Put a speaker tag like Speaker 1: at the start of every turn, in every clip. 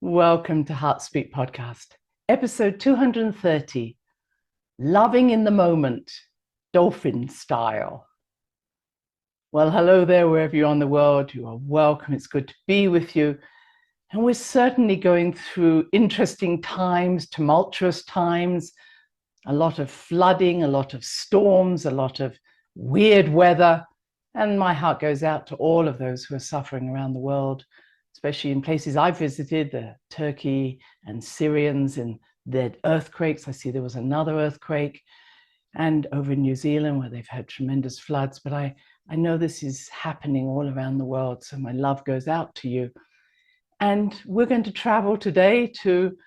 Speaker 1: Welcome to Heart Speak Podcast, episode 230, Loving in the Moment, Dolphin Style. Well, hello there, wherever you are in the world. You are welcome. It's good to be with you. And we're certainly going through interesting times, tumultuous times, a lot of flooding, a lot of storms, a lot of weird weather. And my heart goes out to all of those who are suffering around the world, especially in places I've visited, the Turkey and Syrians and their earthquakes. I see there was another earthquake, and over in New Zealand where they've had tremendous floods. But I know this is happening all around the world, so my love goes out to you. And we're going to travel today to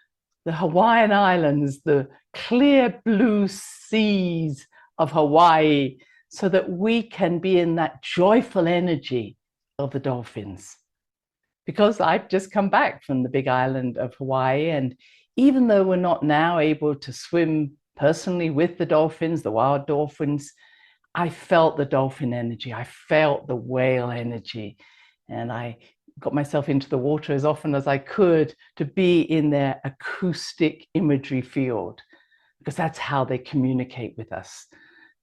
Speaker 1: the Hawaiian Islands, the clear blue seas of Hawaii, so that we can be in that joyful energy of the dolphins. Because I've just come back from the big island of Hawaii, and even though we're not now able to swim personally with the dolphins, the wild dolphins, I felt the dolphin energy, I felt the whale energy, and I got myself into the water as often as I could to be in their acoustic imagery field, because that's how they communicate with us.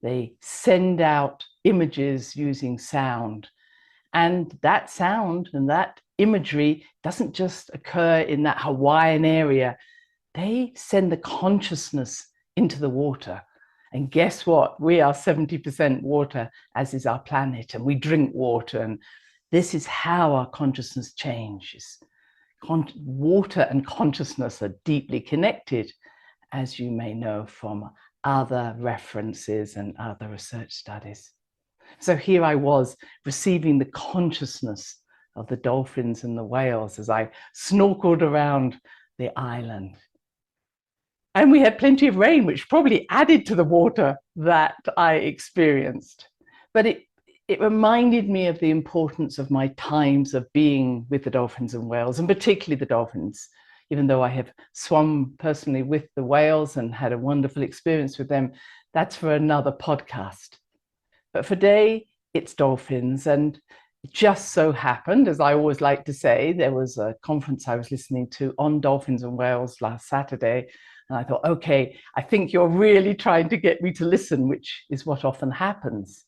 Speaker 1: They send out images using sound, and that sound and that imagery doesn't just occur in that Hawaiian area. They send the consciousness into the water. And guess what? We are 70% water, as is our planet, and we drink water. And this is how our consciousness changes. Water and consciousness are deeply connected, as you may know from other references and other research studies. So here I was receiving the consciousness of the dolphins and the whales as I snorkeled around the island. And we had plenty of rain, which probably added to the water that I experienced. But it reminded me of the importance of my times of being with the dolphins and whales, and particularly the dolphins. Even though I have swum personally with the whales and had a wonderful experience with them, that's for another podcast. But for today, it's dolphins. And it just so happened, as I always like to say, there was a conference I was listening to on dolphins and whales last Saturday. And I thought, okay, I think you're really trying to get me to listen, which is what often happens.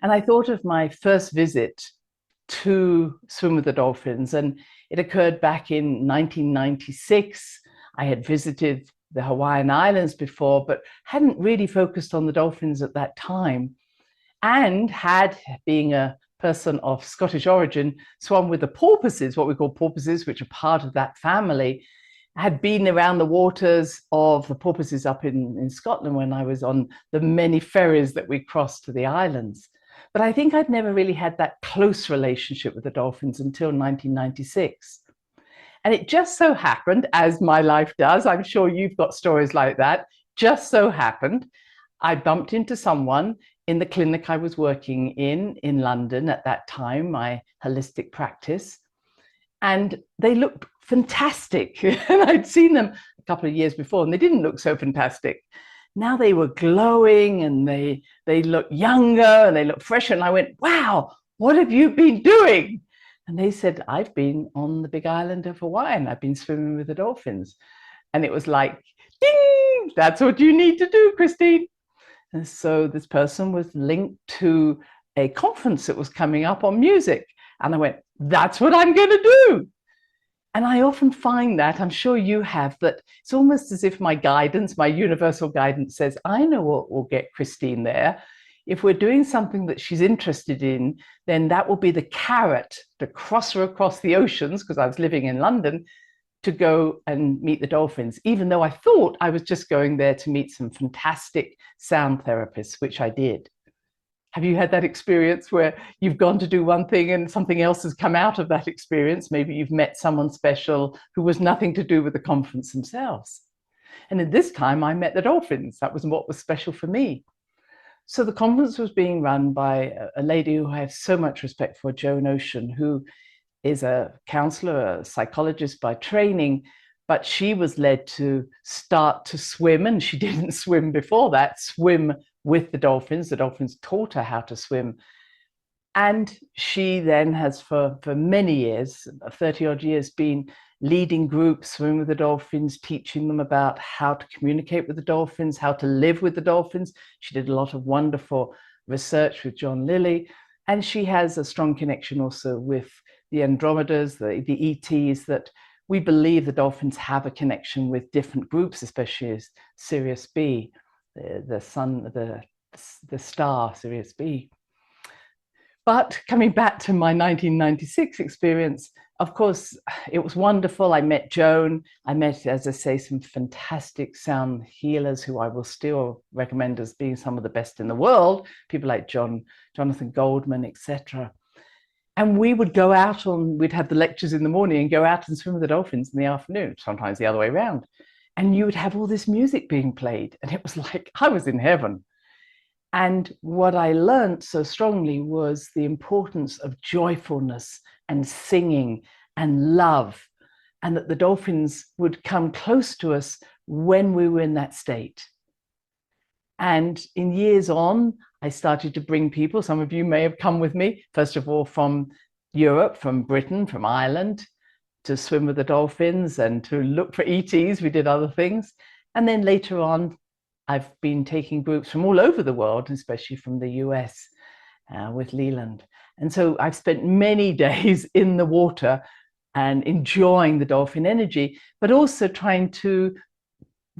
Speaker 1: And I thought of my first visit to swim with the dolphins, and it occurred back in 1996. I had visited the Hawaiian Islands before, but hadn't really focused on the dolphins at that time, and had, being a person of Scottish origin, swum with the porpoises, what we call porpoises, which are part of that family. I had been around the waters of the porpoises up in Scotland when I was on the many ferries that we crossed to the islands. But I think I'd never really had that close relationship with the dolphins until 1996. And it just so happened, as my life does, I'm sure you've got stories like that, just so happened, I bumped into someone in the clinic I was working in London at that time, my holistic practice, and they looked fantastic. And I'd seen them a couple of years before, and they didn't look so fantastic. Now they were glowing, and they looked younger, and they looked fresher. And I went, wow, what have you been doing? And they said, I've been on the big island of Hawaii, and I've been swimming with the dolphins. And it was like, ding, that's what you need to do, Christine. And so this person was linked to a conference that was coming up on music. And I went, that's what I'm going to do. And I often find that, I'm sure you have, that it's almost as if my guidance, my universal guidance says, I know what will get Christine there. If we're doing something that she's interested in, then that will be the carrot to cross her across the oceans, because I was living in London, to go and meet the dolphins, even though I thought I was just going there to meet some fantastic sound therapists, which I did. Have you had that experience where you've gone to do one thing and something else has come out of that experience? Maybe you've met someone special who was nothing to do with the conference themselves. And at this time, I met the dolphins. That was what was special for me. So the conference was being run by a lady who I have so much respect for, Joan Ocean, who is a counselor, a psychologist by training, but she was led to start to swim, and she didn't swim before that, swim with the dolphins. The dolphins taught her how to swim. And she then has for many years, 30 odd years, been leading groups, swimming with the dolphins, teaching them about how to communicate with the dolphins, how to live with the dolphins. She did a lot of wonderful research with John Lilly. And she has a strong connection also with the Andromedas, the ETs, that we believe the dolphins have a connection with different groups, especially as Sirius B, the sun, the star Sirius B. But coming back to my 1996 experience, of course, it was wonderful. I met Joan. I met, as I say, some fantastic sound healers who I will still recommend as being some of the best in the world, people like Jonathan Goldman, etc. And we would go out we'd have the lectures in the morning and go out and swim with the dolphins in the afternoon, sometimes the other way around. And you would have all this music being played. And it was like I was in heaven. And what I learned so strongly was the importance of joyfulness and singing and love, and that the dolphins would come close to us when we were in that state. And in years on, I started to bring people, some of you may have come with me, first of all from Europe, from Britain, from Ireland, to swim with the dolphins and to look for ETs. We did other things. And then later on, I've been taking groups from all over the world, especially from the US with Leland. And so I've spent many days in the water and enjoying the dolphin energy, but also trying to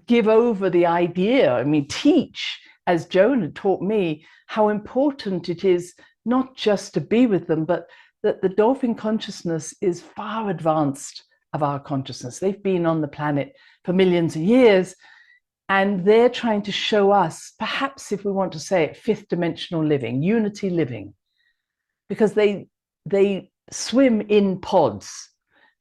Speaker 1: give over the idea, teach, as Joan had taught me, how important it is not just to be with them, but that the dolphin consciousness is far advanced of our consciousness. They've been on the planet for millions of years, and they're trying to show us, perhaps if we want to say it, fifth dimensional living, unity living, because they swim in pods,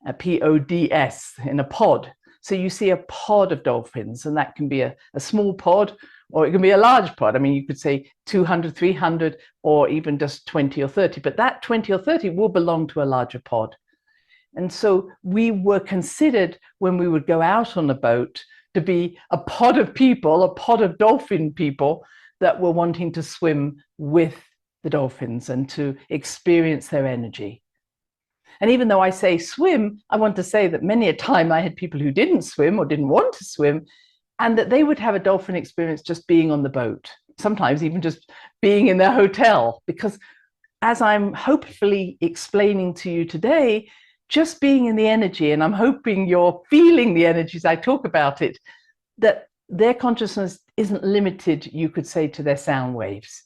Speaker 1: PODS, in a pod. So you see a pod of dolphins, and that can be a small pod, or it can be a large pod. You could say 200, 300, or even just 20 or 30, but that 20 or 30 will belong to a larger pod. And so we were considered, when we would go out on a boat, to be a pod of people, a pod of dolphin people that were wanting to swim with the dolphins and to experience their energy. And even though I say swim, I want to say that many a time I had people who didn't swim or didn't want to swim, and that they would have a dolphin experience just being on the boat, sometimes even just being in their hotel. Because as I'm hopefully explaining to you today, just being in the energy, and I'm hoping you're feeling the energy as I talk about it, that their consciousness isn't limited, you could say, to their sound waves.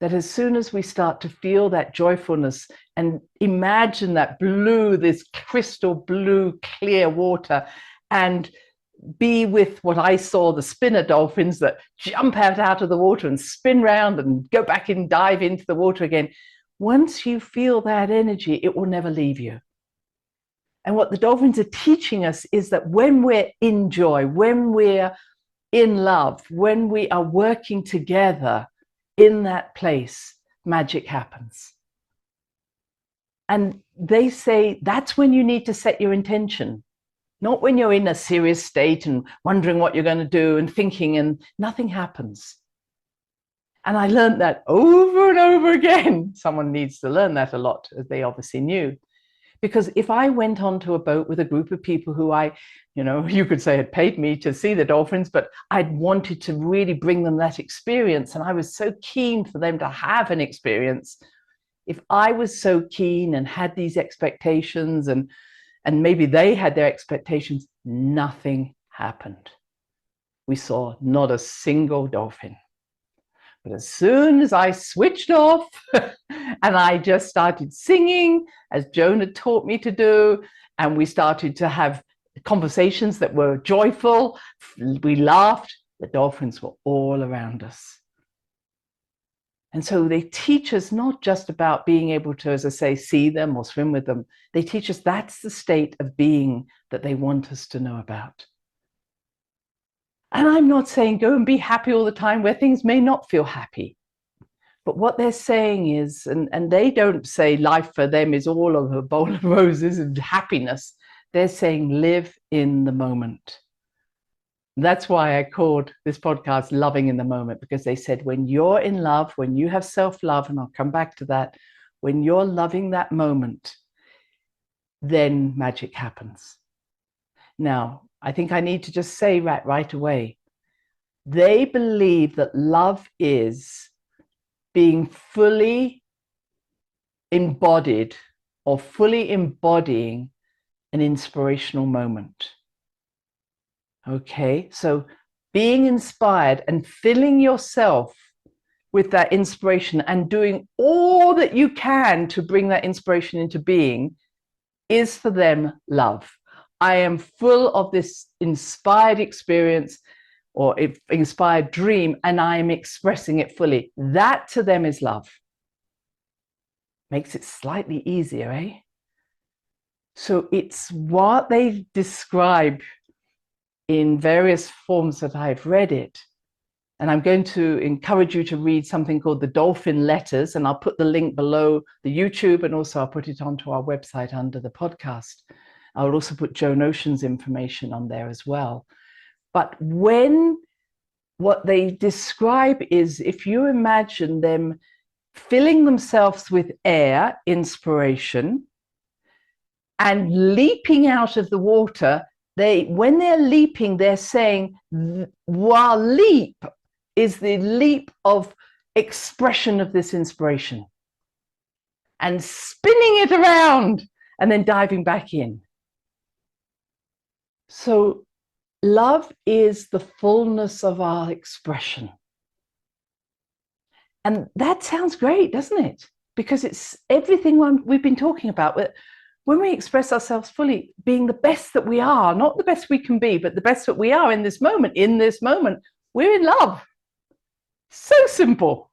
Speaker 1: That as soon as we start to feel that joyfulness and imagine that blue, this crystal blue, clear water, and be with what I saw, the spinner dolphins that jump out of the water and spin round and go back and dive into the water again. Once you feel that energy, it will never leave you. And what the dolphins are teaching us is that when we're in joy, when we're in love, when we are working together in that place, magic happens. And they say that's when you need to set your intention, not when you're in a serious state and wondering what you're going to do and thinking and nothing happens. And I learned that over and over again. Someone needs to learn that a lot, as they obviously knew. Because if I went onto a boat with a group of people who you could say had paid me to see the dolphins, but I'd wanted to really bring them that experience, and I was so keen for them to have an experience. If I was so keen and had these expectations, and maybe they had their expectations, nothing happened. We saw not a single dolphin. But as soon as I switched off and I just started singing, as Joan had taught me to do, and we started to have conversations that were joyful, we laughed, the dolphins were all around us. And so they teach us not just about being able to, as I say, see them or swim with them. They teach us that's the state of being that they want us to know about. And I'm not saying go and be happy all the time where things may not feel happy. But what they're saying is, and they don't say life for them is all of a bowl of roses and happiness. They're saying live in the moment. That's why I called this podcast Loving in the Moment, because they said when you're in love, when you have self-love, and I'll come back to that, when you're loving that moment, then magic happens. Now, I think I need to just say right away, they believe that love is being fully embodied or fully embodying an inspirational moment. Okay, so being inspired and filling yourself with that inspiration and doing all that you can to bring that inspiration into being is for them love. I am full of this inspired experience or inspired dream, and I am expressing it fully. That to them is love. Makes it slightly easier, eh? So it's what they describe in various forms that I've read it. And I'm going to encourage you to read something called the Dolphin letters, and I'll put the link below the YouTube, and also I'll put it onto our website under the podcast. I'll also put Joan Ocean's information on there as well. But what they describe is, if you imagine them filling themselves with air, inspiration, and leaping out of the water, when they're leaping, they're saying, while leap is the leap of expression of this inspiration, and spinning it around and then diving back in. So love is the fullness of our expression. And that sounds great, doesn't it? Because it's everything we've been talking about. When we express ourselves fully, being the best that we are, not the best we can be, but the best that we are in this moment, we're in love. So simple.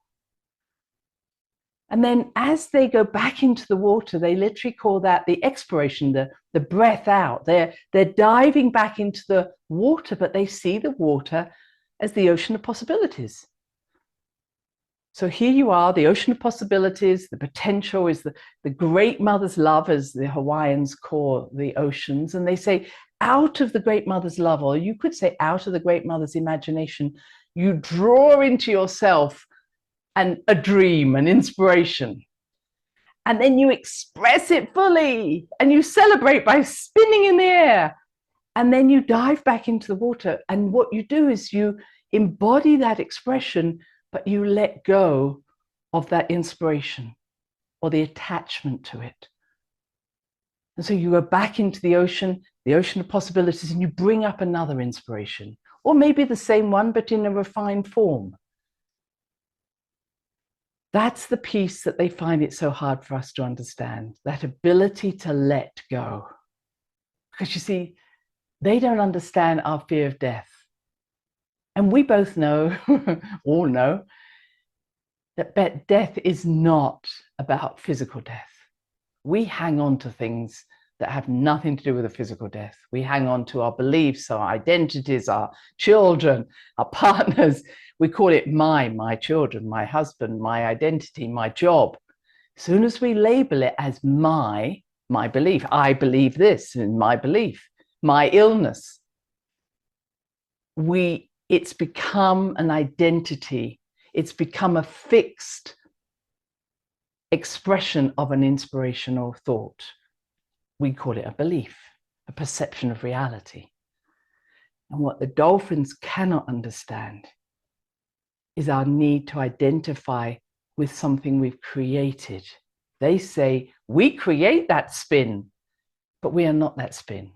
Speaker 1: And then as they go back into the water, they literally call that the expiration, the breath out. They're diving back into the water, but they see the water as the ocean of possibilities. So here you are, the ocean of possibilities, the potential is the great mother's love, as the Hawaiians call the oceans. And they say, out of the great mother's love, or you could say out of the great mother's imagination, you draw into yourself a dream, an inspiration. And then you express it fully and you celebrate by spinning in the air. And then you dive back into the water. And what you do is you embody that expression, but you let go of that inspiration or the attachment to it. And so you go back into the ocean of possibilities, and you bring up another inspiration, or maybe the same one, but in a refined form. That's the piece that they find it so hard for us to understand, that ability to let go. Because you see, they don't understand our fear of death. And we both know, all know, that death is not about physical death. We hang on to things that have nothing to do with a physical death. We hang on to our beliefs, our identities, our children, our partners. We call it my children, my husband, my identity, my job. As soon as we label it as my belief, I believe this in my belief, my illness, it's become an identity. It's become a fixed expression of an inspirational thought. We call it a belief, a perception of reality. And what the dolphins cannot understand is our need to identify with something we've created. They say, we create that spin, but we are not that spin.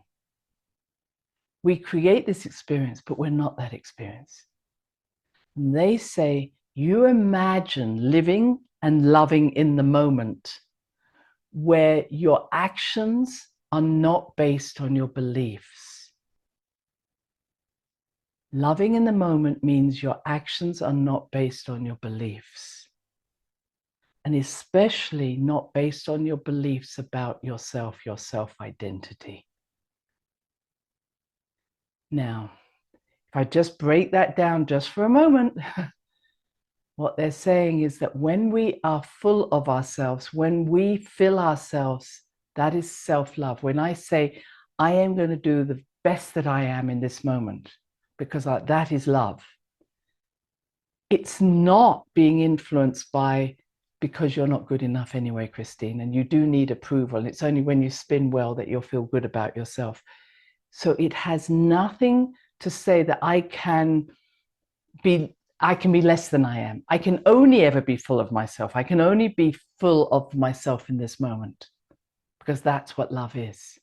Speaker 1: We create this experience, but we're not that experience. And they say, you imagine living and loving in the moment where your actions are not based on your beliefs. Loving in the moment means your actions are not based on your beliefs, and especially not based on your beliefs about yourself, your self-identity. Now, if I just break that down just for a moment, what they're saying is that when we are full of ourselves, when we fill ourselves, that is self-love. When I say, I am going to do the best that I am in this moment, because that is love. It's not being influenced by because you're not good enough anyway, Christine, and you do need approval. And it's only when you spin well that you'll feel good about yourself. So it has nothing to say that I can be less than I am. I can only ever be full of myself. I can only be full of myself in this moment, because that's what love is.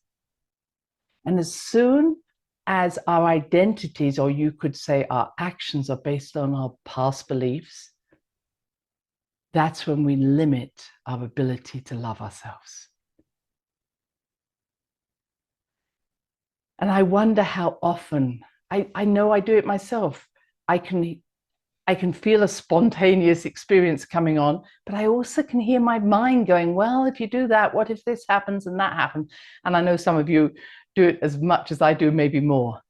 Speaker 1: And as soon as our identities, or you could say our actions, are based on our past beliefs, that's when we limit our ability to love ourselves. And I wonder how often, I know I do it myself. I can feel a spontaneous experience coming on, but I also can hear my mind going, well, if you do that, what if this happens and that happens? And I know some of you do it as much as I do, maybe more.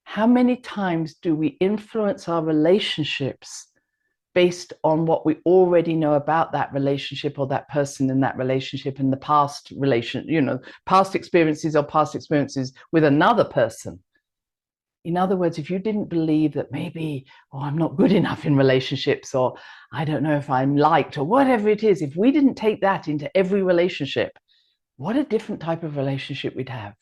Speaker 1: How many times do we influence our relationships based on what we already know about that relationship or that person in that relationship in the past past experiences or past experiences with another person? In other words, if you didn't believe that maybe, I'm not good enough in relationships, or I don't know if I'm liked, or whatever it is, if we didn't take that into every relationship, what a different type of relationship we'd have.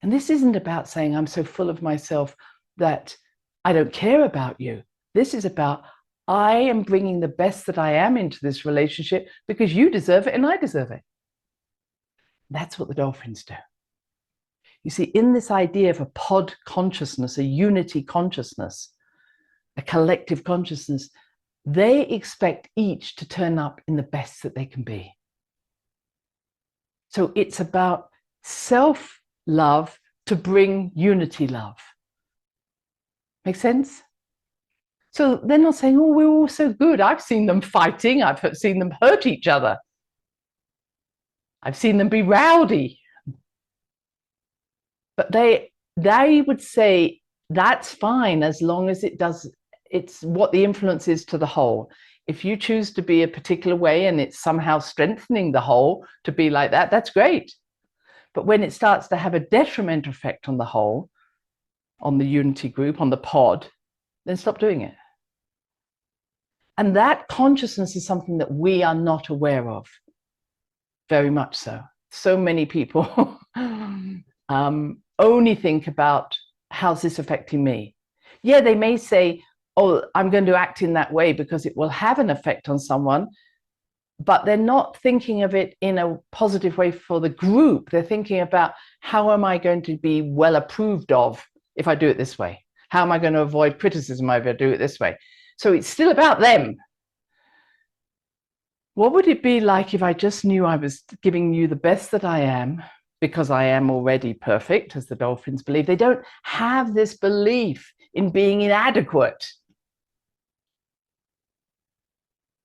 Speaker 1: And this isn't about saying I'm so full of myself that I don't care about you. This is about, I am bringing the best that I am into this relationship because you deserve it and I deserve it. That's what the dolphins do. You see, in this idea of a pod consciousness, a unity consciousness, a collective consciousness, they expect each to turn up in the best that they can be. So it's about self-love to bring unity love. Make sense? So they're not saying, we're all so good. I've seen them fighting. I've seen them hurt each other. I've seen them be rowdy. But they would say that's fine as long as it's what the influence is to the whole. If you choose to be a particular way and it's somehow strengthening the whole to be like that, that's great. But when it starts to have a detrimental effect on the whole, on the unity group, on the pod, then stop doing it. And that consciousness is something that we are not aware of, very much so. So many people only think about, how's this affecting me? Yeah, they may say, I'm going to act in that way because it will have an effect on someone, but they're not thinking of it in a positive way for the group. They're thinking about, how am I going to be well approved of if I do it this way? How am I going to avoid criticism if I do it this way? So it's still about them. What would it be like if I just knew I was giving you the best that I am, because I am already perfect, as the dolphins believe? They don't have this belief in being inadequate.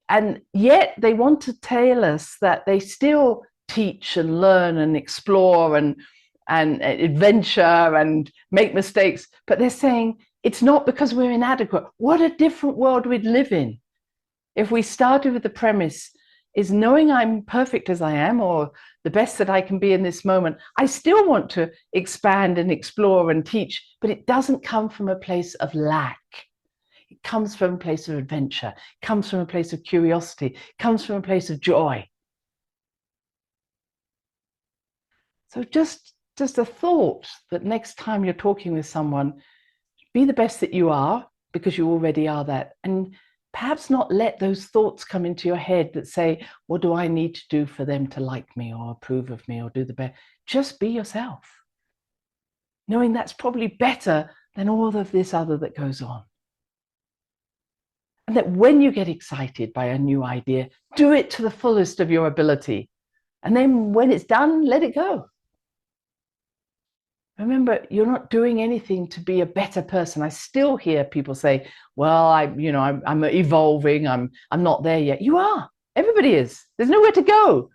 Speaker 1: And yet they want to tell us that they still teach and learn and explore and adventure and make mistakes. But they're saying it's not because we're inadequate. What a different world we'd live in if we started with the premise is knowing I'm perfect as I am, or the best that I can be in this moment. I still want to expand and explore and teach, but it doesn't come from a place of lack. It comes from a place of adventure, it comes from a place of curiosity, it comes from a place of joy. So just a thought that next time you're talking with someone, be the best that you are, because you already are that. And perhaps not let those thoughts come into your head that say, what do I need to do for them to like me or approve of me or do the best? Just be yourself, knowing that's probably better than all of this other that goes on. And that when you get excited by a new idea, do it to the fullest of your ability. And then when it's done, let it go. Remember, you're not doing anything to be a better person. I still hear people say, well, I'm evolving. I'm not there yet. You are. Everybody is. There's nowhere to go.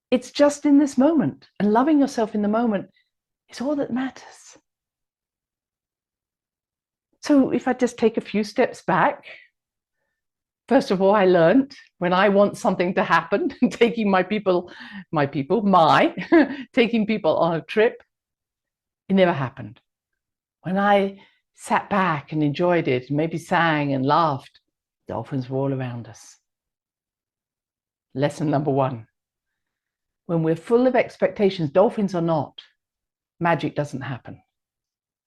Speaker 1: It's just in this moment. And loving yourself in the moment is all that matters. So if I just take a few steps back, first of all, I learned when I want something to happen, taking taking people on a trip, it never happened. When I sat back and enjoyed it, and maybe sang and laughed, Dolphins were all around us. Lesson number one. When we're full of expectations, dolphins are not. Magic doesn't happen.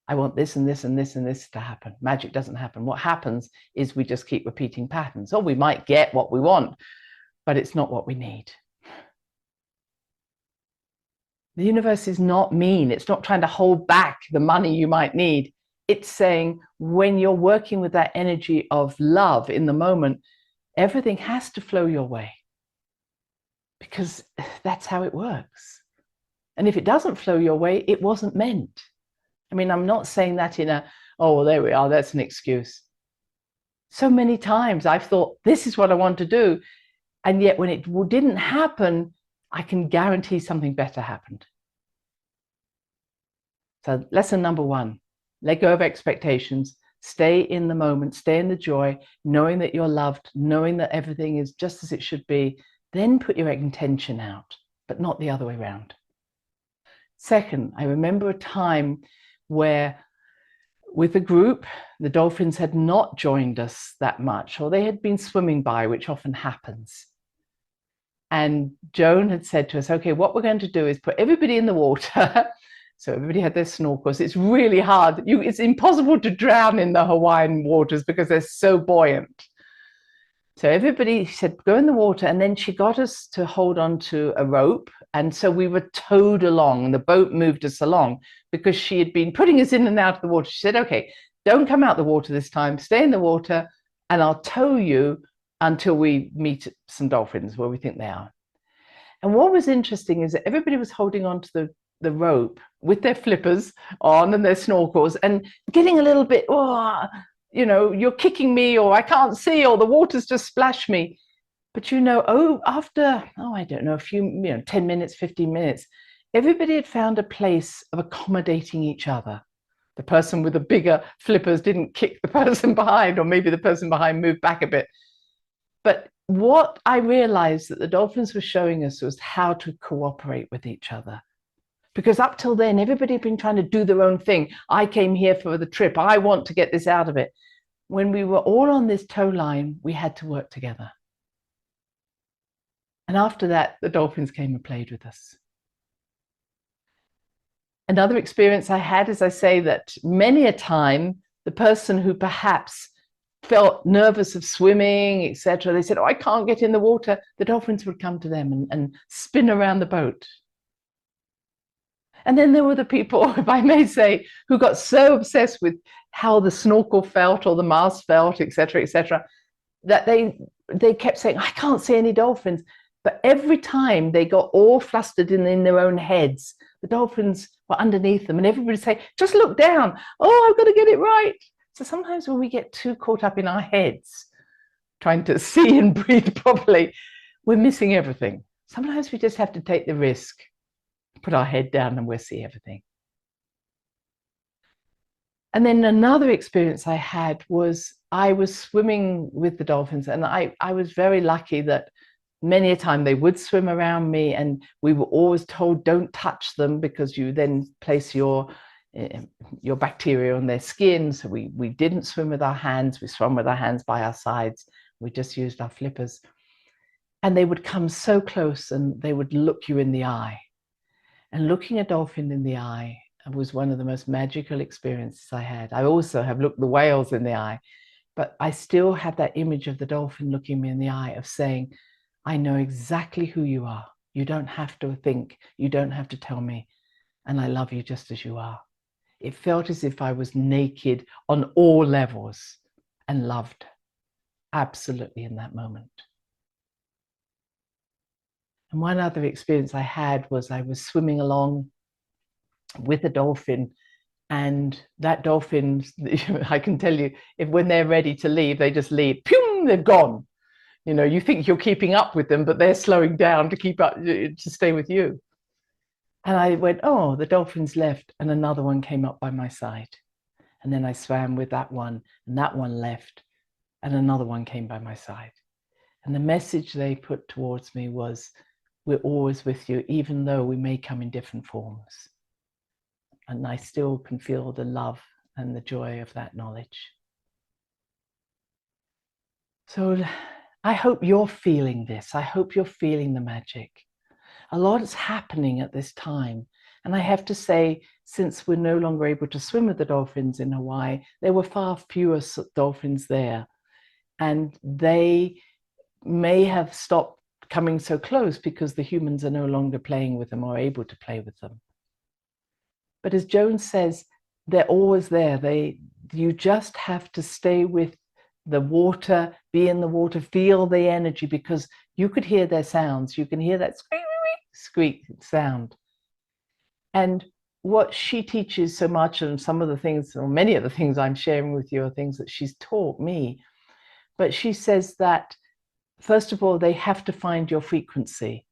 Speaker 1: I want this and this and this and this to happen. Magic doesn't happen. What happens is we just keep repeating patterns. Or we might get what we want, but it's not what we need. The universe is not mean. It's not trying to hold back the money you might need. It's saying when you're working with that energy of love in the moment, everything has to flow your way because that's how it works. And if it doesn't flow your way, it wasn't meant. I mean, I'm not saying that in a, oh, well, there we are, that's an excuse. So many times I've thought, this is what I want to do. And yet when it didn't happen, I can guarantee something better happened. So lesson number one, let go of expectations, stay in the moment, stay in the joy, knowing that you're loved, knowing that everything is just as it should be, then put your intention out, but not the other way around. Second, I remember a time where with a group, the dolphins had not joined us that much, or they had been swimming by, which often happens. And Joan had said to us, okay, what we're going to do is put everybody in the water. So everybody had their snorkels. It's really hard. It's impossible to drown in the Hawaiian waters because they're so buoyant. So everybody said, go in the water. And then she got us to hold on to a rope. And so we were towed along. The boat moved us along because she had been putting us in and out of the water. She said, okay, don't come out the water this time. Stay in the water and I'll tow you until we meet some dolphins where we think they are. And what was interesting is that everybody was holding on to the rope with their flippers on and their snorkels and getting a little bit, oh, you know, you're kicking me, or I can't see, or the water's just splashed me. But you know, after, I don't know, a few, 10 minutes, 15 minutes, everybody had found a place of accommodating each other. The person with the bigger flippers didn't kick the person behind, or maybe the person behind moved back a bit. But what I realized that the dolphins were showing us was how to cooperate with each other. Because up till then, everybody had been trying to do their own thing. I came here for the trip. I want to get this out of it. When we were all on this tow line, we had to work together. And after that, the dolphins came and played with us. Another experience I had is I say that many a time, the person who perhaps felt nervous of swimming, etc., they said, oh, I can't get in the water. The dolphins would come to them and spin around the boat. And then there were the people, if I may say, who got so obsessed with how the snorkel felt or the mask felt, etc., that they kept saying, I can't see any dolphins. But every time they got all flustered in their own heads, the dolphins were underneath them and everybody say, just look down. Oh, I've got to get it right. So sometimes when we get too caught up in our heads, trying to see and breathe properly, we're missing everything. Sometimes we just have to take the risk, put our head down and we'll see everything. And then another experience I had was I was swimming with the dolphins, and I was very lucky that many a time they would swim around me, and we were always told don't touch them because you then place your bacteria on their skin. So we didn't swim with our hands. We swam with our hands by our sides. We just used our flippers. And they would come so close and they would look you in the eye. And looking a dolphin in the eye was one of the most magical experiences I had. I also have looked the whales in the eye, but I still have that image of the dolphin looking me in the eye of saying, I know exactly who you are. You don't have to think. You don't have to tell me. And I love you just as you are. It felt as if I was naked on all levels and loved absolutely in that moment. And one other experience I had was I was swimming along with a dolphin, and that dolphin, I can tell you, if when they're ready to leave, they just leave. Pew, they're gone. You know, you think you're keeping up with them, but they're slowing down to keep up, to stay with you. And I went, oh, the dolphin's left, and another one came up by my side. And then I swam with that one, and that one left, and another one came by my side. And the message they put towards me was, we're always with you, even though we may come in different forms. And I still can feel the love and the joy of that knowledge. So I hope you're feeling this. I hope you're feeling the magic. A lot is happening at this time. And I have to say, since we're no longer able to swim with the dolphins in Hawaii, there were far fewer dolphins there. And they may have stopped coming so close because the humans are no longer playing with them or able to play with them. But as Joan says, they're always there. You just have to stay with the water, be in the water, feel the energy, because you could hear their sounds. You can hear that squeak sound. And what she teaches so much, and some of the things, or many of the things I'm sharing with you are things that she's taught me. But she says that, first of all, they have to find your frequency.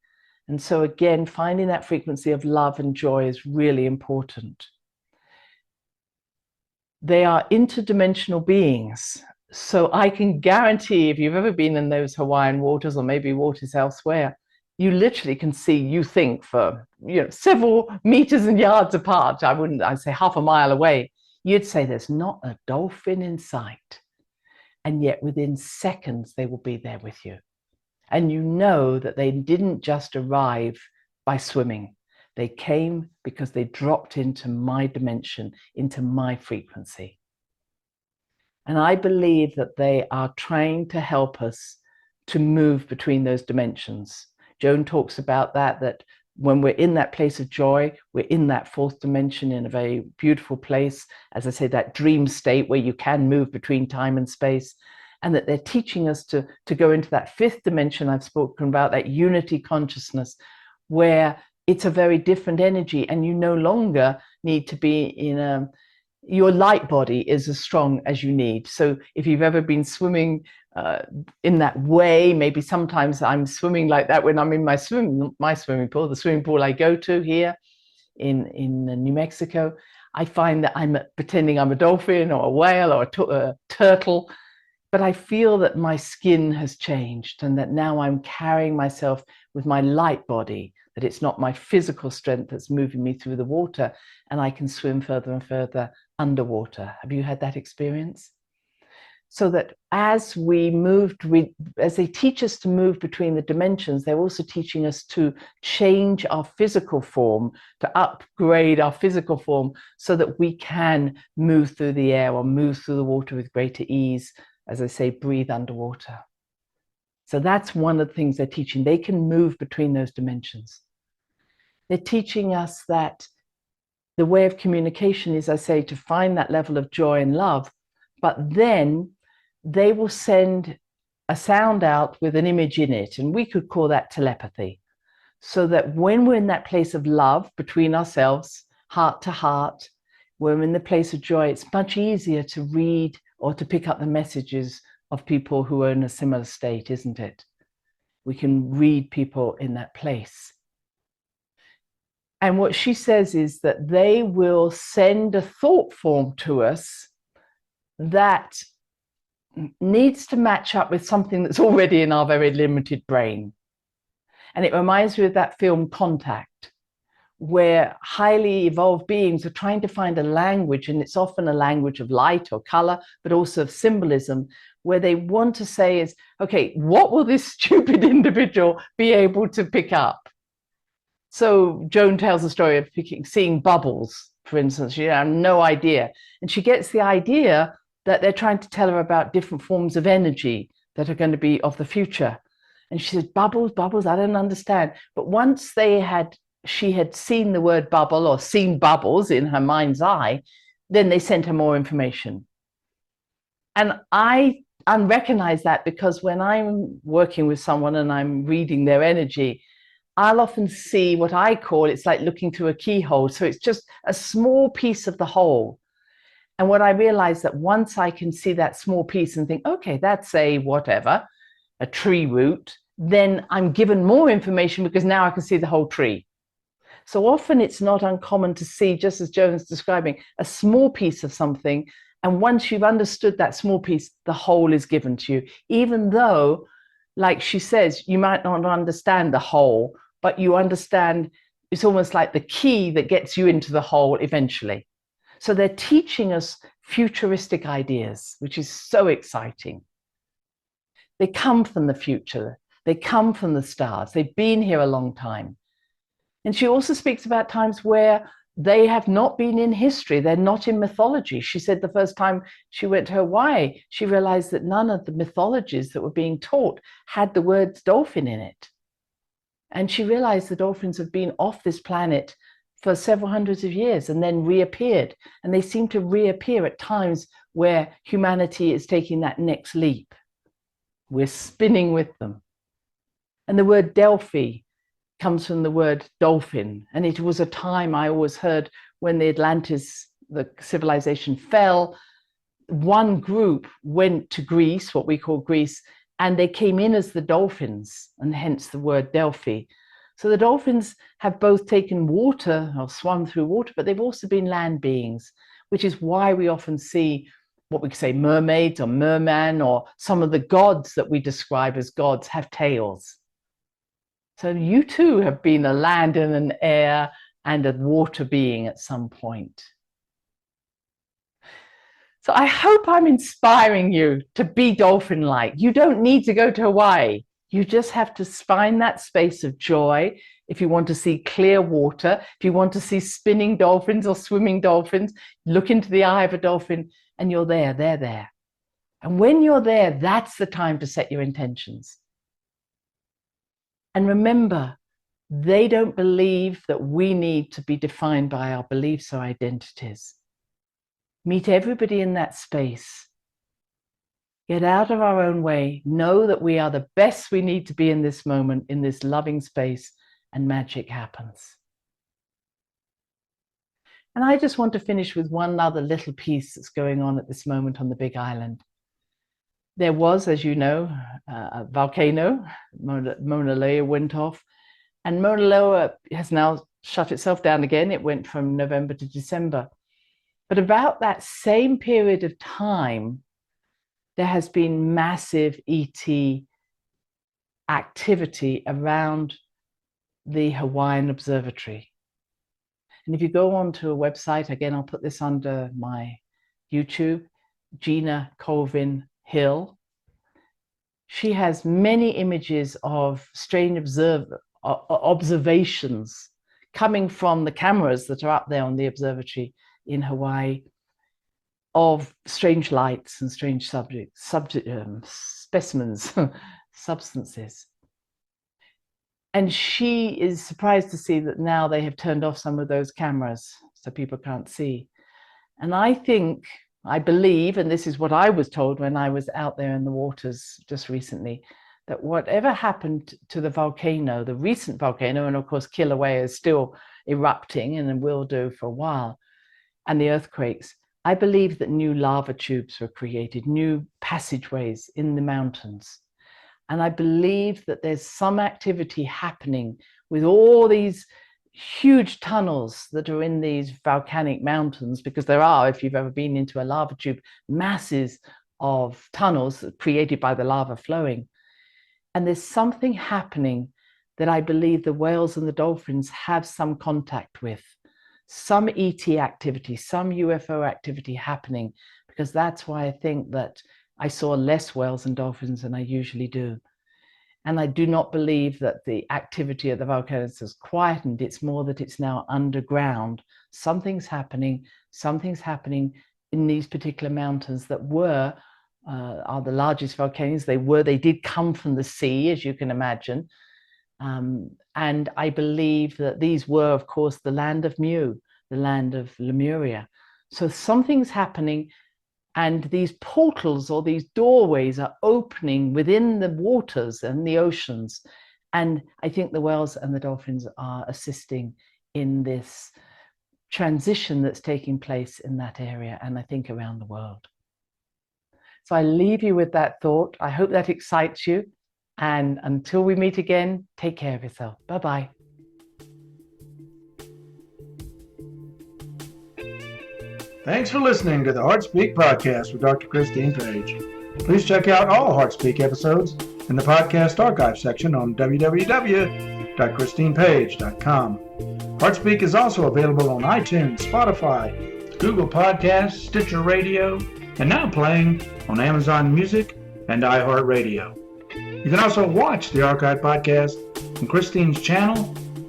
Speaker 1: And so again, finding that frequency of love and joy is really important. They are interdimensional beings. So I can guarantee, if you've ever been in those Hawaiian waters or maybe waters elsewhere, you literally can see, you think, for several meters and yards apart. I'd say half a mile away, you'd say there's not a dolphin in sight. And yet within seconds, they will be there with you. And you know that they didn't just arrive by swimming. They came because they dropped into my dimension, into my frequency. And I believe that they are trying to help us to move between those dimensions. Joan talks about that when we're in that place of joy, we're in that fourth dimension in a very beautiful place. As I say, that dream state where you can move between time and space, and that they're teaching us to go into that fifth dimension I've spoken about, that unity consciousness, where it's a very different energy, and you no longer need to be in your light body is as strong as you need. So if you've ever been swimming in that way, maybe sometimes I'm swimming like that when I'm in my swimming pool, the swimming pool I go to here in New Mexico. I find that I'm pretending I'm a dolphin or a whale or a turtle, but I feel that my skin has changed and that now I'm carrying myself with my light body, that it's not my physical strength that's moving me through the water, and I can swim further and further underwater. Have you had that experience? So that as as they teach us to move between the dimensions, they're also teaching us to change our physical form, to upgrade our physical form so that we can move through the air or move through the water with greater ease. As I say, breathe underwater. So that's one of the things they're teaching. They can move between those dimensions. They're teaching us that the way of communication is, I say, to find that level of joy and love, but then they will send a sound out with an image in it, and we could call that telepathy. So that when we're in that place of love between ourselves, heart to heart, when we're in the place of joy, it's much easier to read or to pick up the messages of people who are in a similar state, isn't it? We can read people in that place. And what she says is that they will send a thought form to us that needs to match up with something that's already in our very limited brain. And it reminds me of that film Contact, where highly evolved beings are trying to find a language, and it's often a language of light or color, but also of symbolism, where they want to say is, okay, what will this stupid individual be able to pick up? So Joan tells the story of seeing bubbles, for instance. She had no idea. And she gets the idea that they're trying to tell her about different forms of energy that are going to be of the future. And she said, bubbles, I don't understand. But once she had seen the word bubble or seen bubbles in her mind's eye, then they sent her more information. And I recognize that because when I'm working with someone and I'm reading their energy, I'll often see what I call, it's like looking through a keyhole. So it's just a small piece of the whole. And what I realize that once I can see that small piece and think, okay, that's a tree root, then I'm given more information because now I can see the whole tree. So often it's not uncommon to see, just as Joan's describing, a small piece of something. And once you've understood that small piece, the whole is given to you, even though, like she says, you might not understand the whole, but you understand it's almost like the key that gets you into the whole eventually. So they're teaching us futuristic ideas, which is so exciting. They come from the future. They come from the stars. They've been here a long time. And she also speaks about times where they have not been in history. They're not in mythology. She said the first time she went to Hawaii, she realized that none of the mythologies that were being taught had the words dolphin in it. And she realized the dolphins have been off this planet for several hundreds of years and then reappeared. And they seem to reappear at times where humanity is taking that next leap. We're spinning with them. And the word Delphi comes from the word dolphin. And it was a time I always heard when the Atlantis, the civilization fell, one group went to Greece, what we call Greece, and they came in as the dolphins, and hence the word Delphi. So the dolphins have both taken water or swum through water, but they've also been land beings, which is why we often see what we could say mermaids or merman, or some of the gods that we describe as gods have tails. So you too have been a land and an air and a water being at some point. So I hope I'm inspiring you to be dolphin-like. You don't need to go to Hawaii. You just have to find that space of joy. If you want to see clear water, if you want to see spinning dolphins or swimming dolphins, look into the eye of a dolphin and you're there, they're there. And when you're there, that's the time to set your intentions. And remember, they don't believe that we need to be defined by our beliefs or identities. Meet everybody in that space. Get out of our own way. Know that we are the best we need to be in this moment, in this loving space, and magic happens. And I just want to finish with one other little piece that's going on at this moment on the Big Island. There was, as you know, a volcano. Mauna Loa went off, and Mauna Loa has now shut itself down again. It went from November to December. But about that same period of time, there has been massive ET activity around the Hawaiian Observatory. And if you go onto a website, again, I'll put this under my YouTube, Gina Colvin Hill. She has many images of strange observations coming from the cameras that are up there on the observatory in Hawaii, of strange lights and strange specimens, substances. And she is surprised to see that now they have turned off some of those cameras so people can't see. And I believe, and this is what I was told when I was out there in the waters just recently, that whatever happened to the volcano, the recent volcano, and of course Kilauea is still erupting and will do for a while, and the earthquakes, I believe that new lava tubes were created, new passageways in the mountains. And I believe that there's some activity happening with all these huge tunnels that are in these volcanic mountains, because there are, if you've ever been into a lava tube, masses of tunnels created by the lava flowing. And there's something happening that I believe the whales and the dolphins have some contact with. Some ET activity, some UFO activity happening, because that's why I think that I saw less whales and dolphins than I usually do. And I do not believe that the activity at the volcanoes has quietened. It's more that it's now underground. Something's happening in these particular mountains that are the largest volcanoes. They did come from the sea, as you can imagine. And I believe that these were, of course, the land of Mu, the land of Lemuria. So something's happening, and these portals or these doorways are opening within the waters and the oceans. And I think the whales and the dolphins are assisting in this transition that's taking place in that area, and I think around the world. So I leave you with that thought. I hope that excites you. And until we meet again, take care of yourself. Bye-bye.
Speaker 2: Thanks for listening to the HeartSpeak podcast with Dr. Christine Page. Please check out all HeartSpeak episodes in the podcast archive section on www.christinepage.com. HeartSpeak is also available on iTunes, Spotify, Google Podcasts, Stitcher Radio, and now playing on Amazon Music and iHeart Radio. You can also watch the Archive podcast on Christine's channel,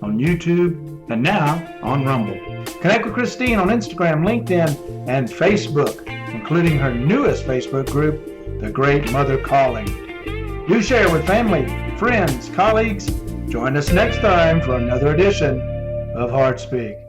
Speaker 2: on YouTube, and now on Rumble. Connect with Christine on Instagram, LinkedIn, and Facebook, including her newest Facebook group, The Great Mother Calling. Do share with family, friends, colleagues. Join us next time for another edition of Heart Speak.